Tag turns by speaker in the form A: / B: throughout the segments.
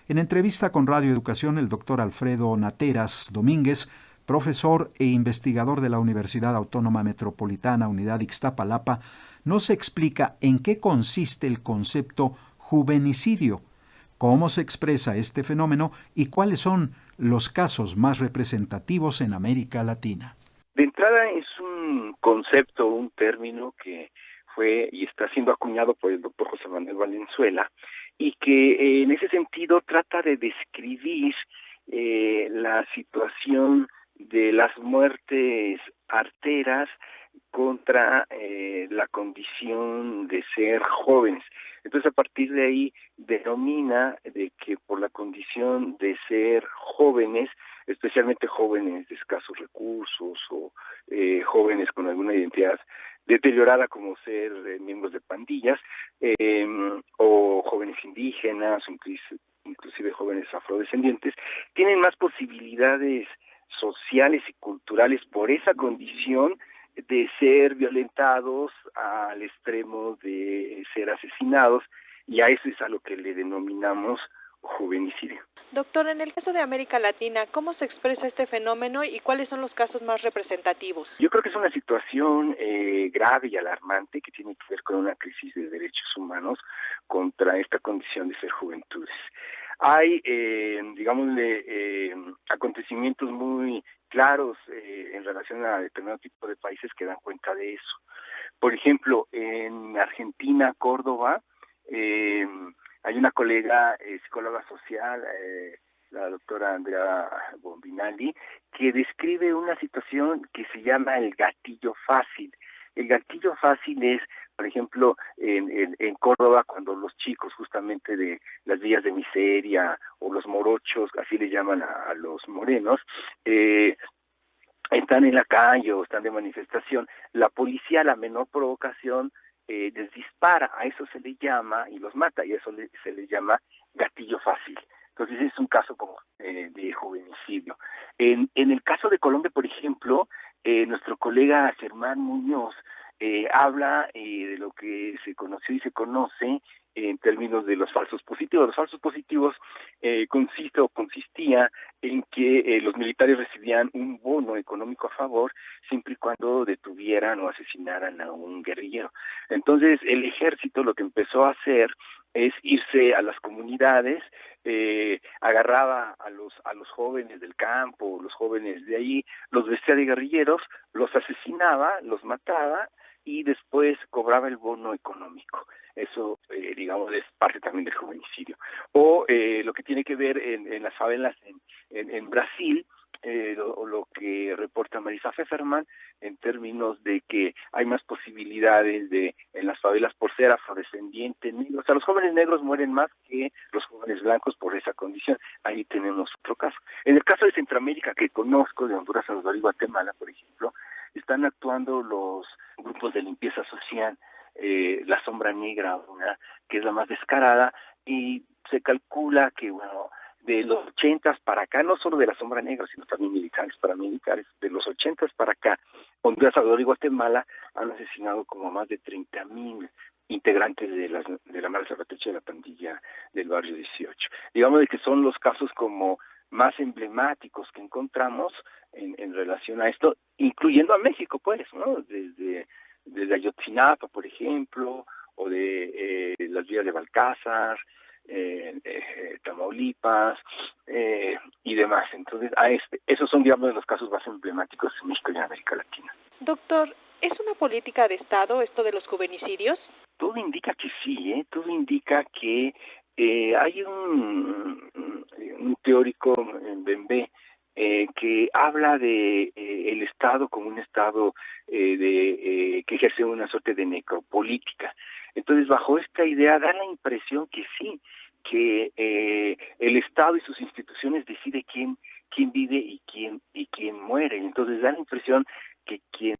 A: En entrevista con Radio Educación, el doctor Alfredo Nateras Domínguez, profesor e investigador de la Universidad Autónoma Metropolitana Unidad Ixtapalapa, nos explica en qué consiste el concepto juvenicidio, cómo se expresa este fenómeno y cuáles son los casos más representativos en América Latina.
B: De entrada es un concepto, un término que fue y está siendo acuñado por el doctor José Manuel Valenzuela y que en ese sentido trata de describir la situación de las muertes arteras contra la condición de ser jóvenes. Entonces, a partir de ahí denomina de que por la condición de ser jóvenes, especialmente jóvenes de escasos recursos o jóvenes con alguna identidad deteriorada como ser miembros de pandillas o jóvenes indígenas, inclusive jóvenes afrodescendientes, tienen más posibilidades sociales y culturales por esa condición de ser violentados al extremo de ser asesinados, y a eso es a lo que le denominamos juvenicidio.
C: Doctor, en el caso de América Latina, ¿cómo se expresa este fenómeno y cuáles son los casos más representativos?
B: Yo creo que es una situación grave y alarmante que tiene que ver con una crisis de derechos humanos contra esta condición de ser juventudes. Hay, acontecimientos muy claros en relación a determinado tipo de países que dan cuenta de eso. Por ejemplo, en Argentina, Córdoba, hay una colega psicóloga social, la doctora Andrea Bombinali, que describe una situación que se llama el gatillo fácil. El gatillo fácil es, por ejemplo, en Córdoba, cuando los chicos justamente de las villas de miseria o los morochos, así le llaman a los morenos, están en la calle o están de manifestación, la policía a la menor provocación les dispara, a eso se le llama, y los mata, y a eso se le llama gatillo fácil. Entonces es un caso como de juvenicidio. En el caso de Colombia, por ejemplo, nuestro colega Germán Muñoz habla de lo que se conoció y se conoce en términos de los falsos positivos. Los falsos positivos consistía en que los militares recibían un bono económico a favor siempre y cuando detuvieran o asesinaran a un guerrillero. Entonces el ejército lo que empezó a hacer es irse a las comunidades, agarraba a los jóvenes del campo, los jóvenes de ahí, los vestía de guerrilleros, los asesinaba, los mataba y después cobraba el bono económico. Eso, es parte también del juvenicidio. O lo que tiene que ver en las favelas en Brasil, lo que reporta Marisa Pfefferman en términos de que hay más posibilidades en las favelas por ser afrodescendiente negro. O sea, los jóvenes negros mueren más que los jóvenes blancos por esa condición. Ahí tenemos otro caso. En el caso de Centroamérica, que conozco, de Honduras, Salvador y Guatemala, por ejemplo, están actuando los grupos de limpieza social, la sombra negra, que es la más descarada, y se calcula que, de los 80 para acá, no solo de la sombra negra, sino también militares, paramilitares, de los 80 para acá, Honduras, Salvador y Guatemala han asesinado como más de 30,000 integrantes de la Mara Salvatrucha, de la pandilla del barrio 18. Digamos de que son los casos como más emblemáticos que encontramos en relación a esto, incluyendo a México, pues, ¿no? Desde Ayotzinapa, por ejemplo, o de las vías de Balcázar, Tamaulipas y demás. Entonces, esos son, digamos, los casos más emblemáticos en México y en América Latina.
C: Doctor, ¿es una política de Estado esto de los juvenicidios?
B: Todo indica que sí, todo indica que hay un teórico en Bembe que habla de el Estado como un Estado que ejerce una suerte de necropolítica. Entonces, bajo esta idea da la impresión que sí, que el Estado y sus instituciones decide quién vive y quién muere. Entonces da la impresión que quien,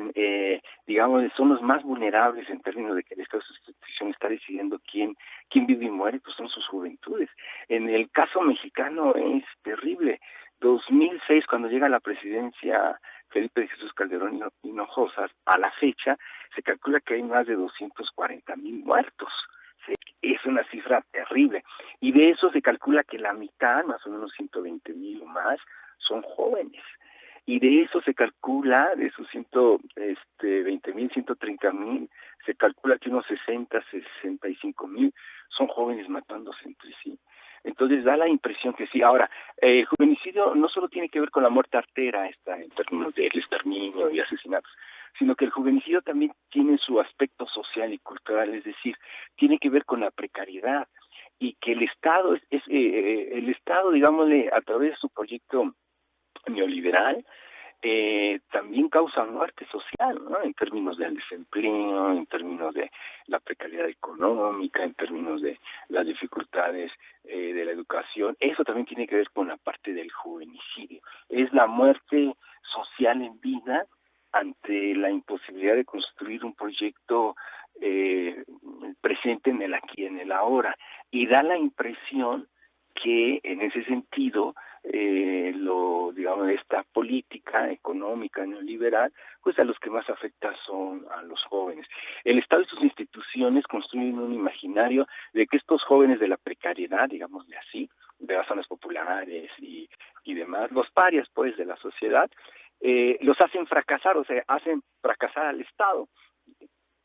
B: son los más vulnerables en términos de que el Estado y sus instituciones está decidiendo quién vive y muere, pues son sus juventudes. En el caso mexicano es terrible. 2006, cuando llega a la presidencia Felipe de Jesús Calderón Hinojosa, a la fecha se calcula que hay más de 240,000 muertos. Eso es una cifra terrible. Y de eso se calcula que la mitad, más o menos 120,000 o más, son jóvenes. Y de eso se calcula, de esos 120,000, 130,000, se calcula que unos 65,000 son jóvenes matándose entre sí. Entonces da la impresión que sí. Ahora, el juvenicidio no solo tiene que ver con la muerte artera, en términos del exterminio y asesinatos, sino que el juvenicidio también tiene su aspecto social y cultural, es decir, tiene que ver con la precariedad y que el Estado el Estado, digámosle, a través de su proyecto neoliberal, también causa muerte social, ¿no? En términos del desempleo, en términos de la precariedad económica, en términos de las dificultades de la educación. Eso también tiene que ver con la parte del juvenicidio. Es la muerte social en vida ante la imposibilidad de construir un proyecto presente en el aquí y en el ahora. Y da la impresión que en ese sentido digamos, esta política económica neoliberal, pues a los que más afecta son a los jóvenes. El Estado y sus instituciones construyen un imaginario de que estos jóvenes de la precariedad, digámosle así, de las zonas populares y demás, los parias pues de la sociedad, los hacen fracasar, o sea, hacen fracasar al Estado,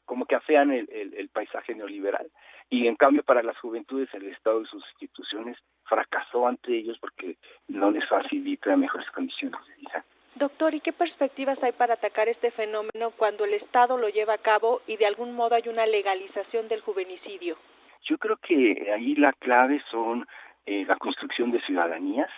B: como que afean el paisaje neoliberal. Y en cambio para las juventudes el Estado y sus instituciones fracasó ante ellos porque no les facilita mejores condiciones de vida.
C: Doctor, ¿y qué perspectivas hay para atacar este fenómeno cuando el Estado lo lleva a cabo y de algún modo hay una legalización del juvenicidio?
B: Yo creo que ahí la clave son la construcción de ciudadanías,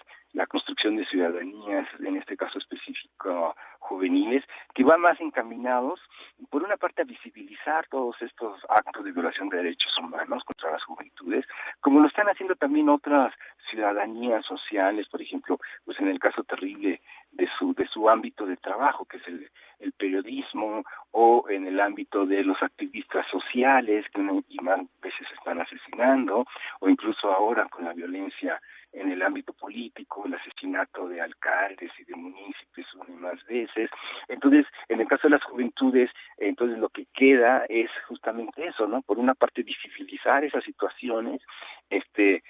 B: en este caso específico juveniles, que van más encaminados, por una parte, a visibilizar todos estos actos de violación de derechos humanos contra las juventudes, como lo están haciendo también otras ciudadanías sociales, por ejemplo, pues en el caso terrible de su ámbito de trabajo, que es el periodismo, o en el ámbito de los activistas sociales, que y más veces están asesinando, o incluso ahora con la violencia en el ámbito político, el asesinato de alcaldes y de municipios una y más veces. Entonces, en el caso de las juventudes, entonces lo que queda es justamente eso, ¿no? Por una parte, visibilizar esas situaciones,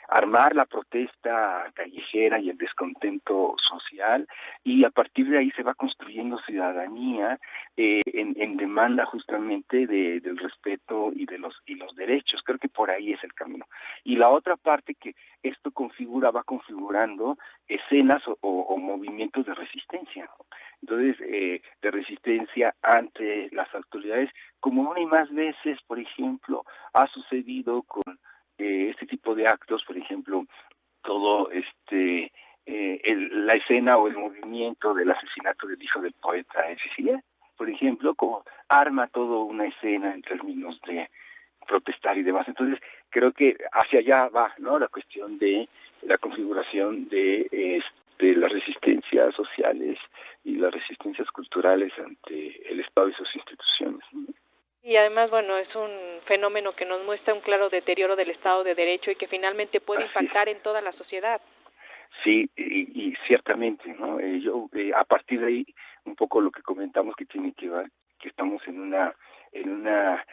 B: armar la protesta callejera y el descontento social, y a partir de ahí se va construyendo ciudadanía en demanda justamente del respeto y los derechos. Creo que por ahí es el camino. Y la otra parte, que esto va configurando escenas o movimientos de resistencia, ¿no? Entonces, de resistencia ante las autoridades, como una y más veces, por ejemplo, ha sucedido con este tipo de actos, por ejemplo, todo la escena o el movimiento del asesinato del hijo del poeta en Sicilia, por ejemplo, como arma toda una escena en términos de protestar y demás. Entonces, creo que hacia allá va, ¿no? La cuestión de la configuración de las resistencias sociales y las resistencias culturales ante el Estado y sus instituciones, ¿no?
C: Y además, bueno, es un fenómeno que nos muestra un claro deterioro del Estado de Derecho y que finalmente puede impactar en toda la sociedad.
B: Sí, y ciertamente, ¿no? A partir de ahí, un poco lo que comentamos que tiene que ver, que estamos en una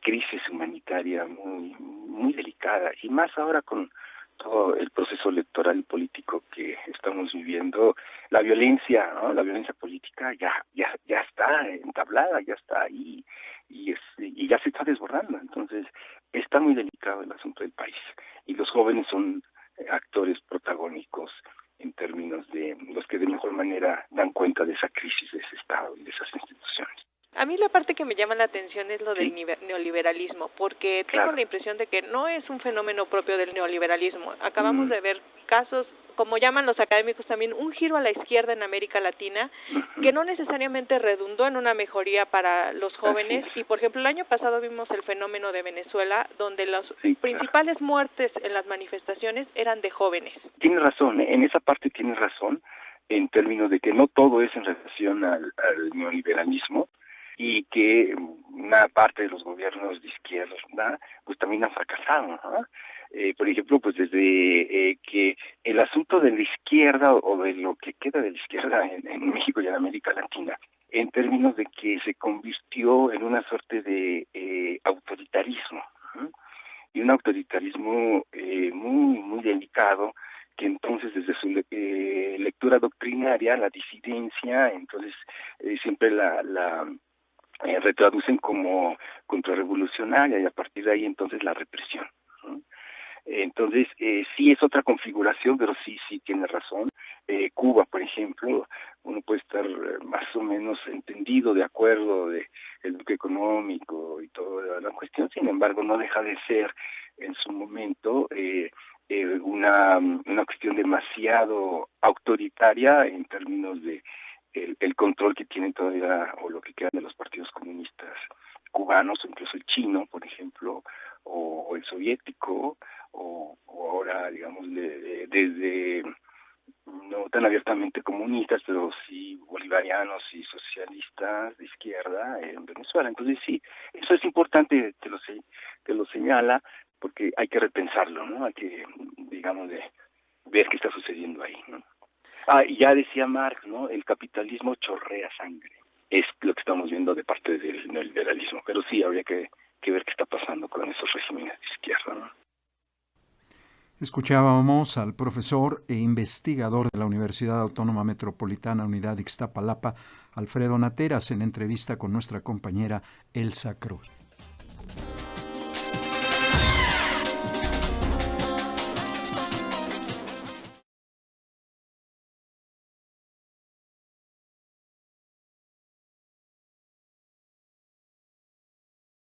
B: crisis humanitaria muy muy delicada, y más ahora con todo el proceso electoral y político que estamos viviendo. La violencia, ¿no? La violencia política ya está entablada, ya está ahí, y ya se está desbordando. Entonces está muy delicado el asunto del país, y los jóvenes son actores protagónicos en términos de los que de mejor manera dan cuenta de esa crisis, de ese Estado y de esas instituciones.
C: A mí la parte que me llama la atención es lo del neoliberalismo, porque tengo la impresión de que no es un fenómeno propio del neoliberalismo. Acabamos de ver casos, como llaman los académicos también, un giro a la izquierda en América Latina, que no necesariamente redundó en una mejoría para los jóvenes. Y, por ejemplo, el año pasado vimos el fenómeno de Venezuela, donde las principales muertes en las manifestaciones eran de jóvenes.
B: Tienes razón, en esa parte tienes razón, en términos de que no todo es en relación al neoliberalismo, y que una parte de los gobiernos de izquierda, ¿verdad?, pues también han fracasado, ¿no? Por ejemplo, pues desde que el asunto de la izquierda, o de lo que queda de la izquierda en México y en América Latina, en términos de que se convirtió en una suerte de autoritarismo, ¿no? Y un autoritarismo muy delicado, que entonces desde su lectura doctrinaria, la disidencia, entonces siempre la retraducen como contrarrevolucionaria, y a partir de ahí entonces la represión, ¿no? Entonces, sí es otra configuración, pero sí tiene razón. Cuba, por ejemplo, uno puede estar más o menos entendido, de acuerdo, de el bloque económico y toda la cuestión. Sin embargo, no deja de ser en su momento una cuestión demasiado autoritaria en términos de el control que tienen todavía, o lo que quedan, de los partidos comunistas cubanos, o incluso el chino, por ejemplo, o el soviético, o ahora, digamos, desde no tan abiertamente comunistas, pero sí bolivarianos y socialistas de izquierda en Venezuela. Entonces sí, eso es importante que lo señala, porque hay que repensarlo, ¿no? Hay que, digamos, de ver qué está sucediendo ahí, ¿no? Y ya decía Marx, ¿no? El capitalismo chorrea sangre. Es lo que estamos viendo de parte del neoliberalismo. Pero sí, habría que ver qué está pasando con esos regímenes de izquierda, ¿no?
A: Escuchábamos al profesor e investigador de la Universidad Autónoma Metropolitana Unidad Ixtapalapa, Alfredo Nateras, en entrevista con nuestra compañera Elsa Cruz.